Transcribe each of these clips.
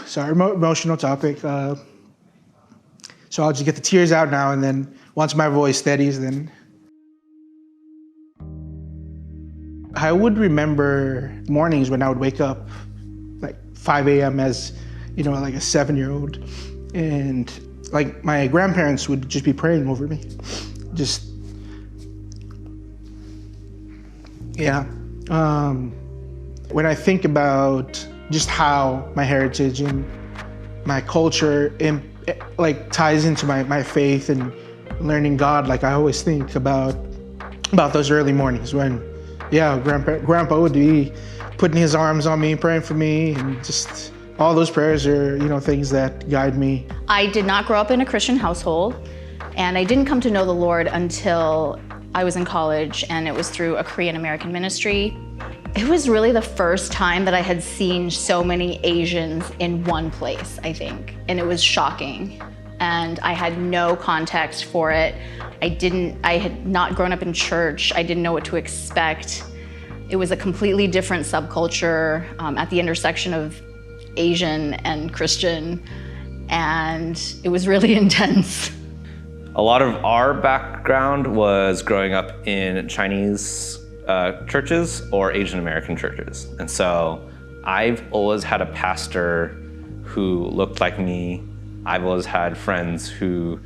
Sorry, emotional topic. So I'll just get the tears out now, and then once my voice steadies, then. I would remember mornings when I would wake up like 5 a.m. as, like a 7-year-old. And like my grandparents would just be praying over me. When I think about just how my heritage and my culture ties into my faith and learning God, like I always think about those early mornings when, Grandpa would be putting his arms on me, praying for me, and just all those prayers are, things that guide me. I did not grow up in a Christian household, and I didn't come to know the Lord until I was in college, and it was through a Korean American ministry. It was really the first time that I had seen so many Asians in one place, I think, and it was shocking. And I had no context for it. I had not grown up in church. I didn't know what to expect. It was a completely different subculture at the intersection of Asian and Christian, and it was really intense. A lot of our background was growing up in Chinese churches or Asian American churches. And so I've always had a pastor who looked like me. I've always had friends who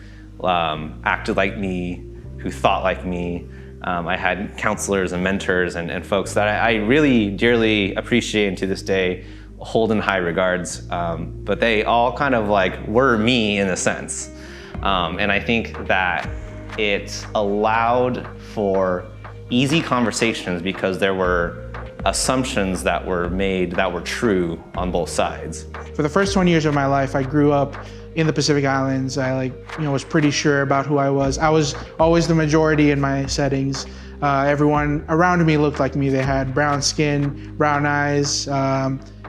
acted like me, who thought like me. I had counselors and mentors and folks that I really dearly appreciate and to this day hold in high regards. But they all kind of were me in a sense. And I think that it allowed for easy conversations because there were assumptions that were made that were true on both sides. For the first 20 years of my life, I grew up in the Pacific Islands. I was pretty sure about who I was. I was always the majority in my settings. Everyone around me looked like me. They had brown skin, brown eyes.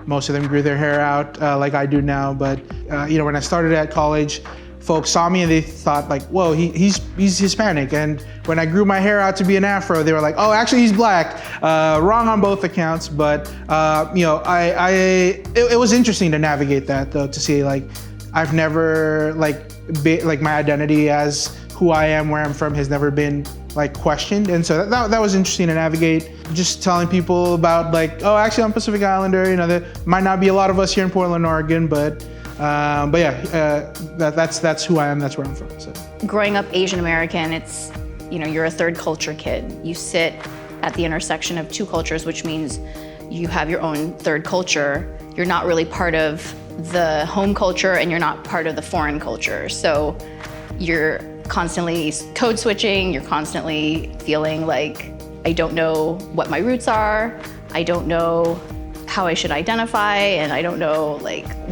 Most of them grew their hair out like I do now. But when I started at college, folks saw me and they thought whoa, he's Hispanic. And when I grew my hair out to be an afro, they were like, oh, actually he's black. Wrong on both accounts, but it was interesting to navigate that though, to see I've never my identity as who I am, where I'm from has never been questioned. And so that was interesting to navigate. Just telling people about oh, actually I'm Pacific Islander, there might not be a lot of us here in Portland, Oregon, but that's who I am, that's where I'm from. So. Growing up Asian American, it's, you're a third culture kid. You sit at the intersection of two cultures, which means you have your own third culture. You're not really part of the home culture and you're not part of the foreign culture. So you're constantly code switching, you're constantly feeling like, I don't know what my roots are, I don't know how I should identify, and I don't know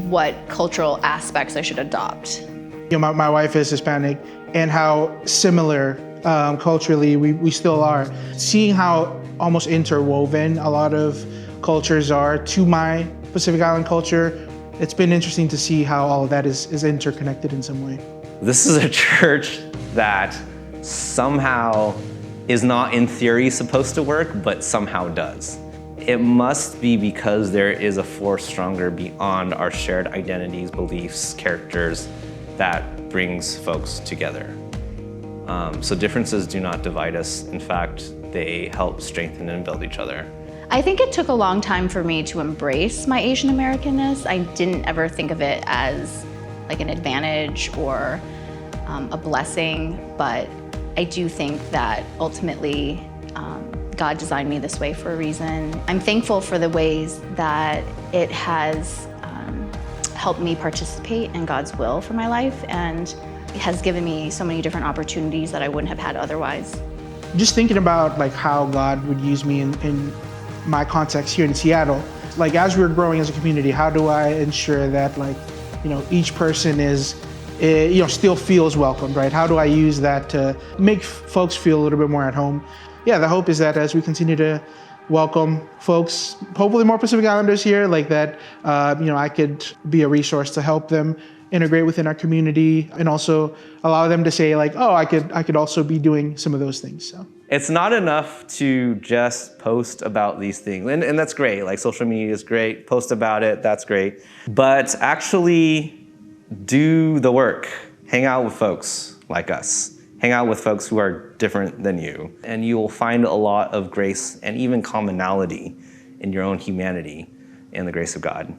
what cultural aspects I should adopt. My wife is Hispanic, and how similar culturally we still are. Seeing how almost interwoven a lot of cultures are to my Pacific Island culture, it's been interesting to see how all of that is interconnected in some way. This is a church that somehow is not in theory supposed to work, but somehow does. It must be because there is a force stronger beyond our shared identities, beliefs, characters that brings folks together. So differences do not divide us. In fact, they help strengthen and build each other. I think it took a long time for me to embrace my Asian Americanness. I didn't ever think of it as an advantage or a blessing, but I do think that ultimately God designed me this way for a reason. I'm thankful for the ways that it has helped me participate in God's will for my life, and it has given me so many different opportunities that I wouldn't have had otherwise. Just thinking about how God would use me in my context here in Seattle, as we're growing as a community, how do I ensure that each person is still feels welcomed, right? How do I use that to make folks feel a little bit more at home? Yeah, the hope is that as we continue to welcome folks, hopefully more Pacific Islanders here, I could be a resource to help them integrate within our community and also allow them to say oh, I could also be doing some of those things. So. It's not enough to just post about these things. And that's great. Like social media is great. Post about it, that's great. But actually do the work. Hang out with folks like us. Hang out with folks who are different than you. And you will find a lot of grace and even commonality in your own humanity and the grace of God.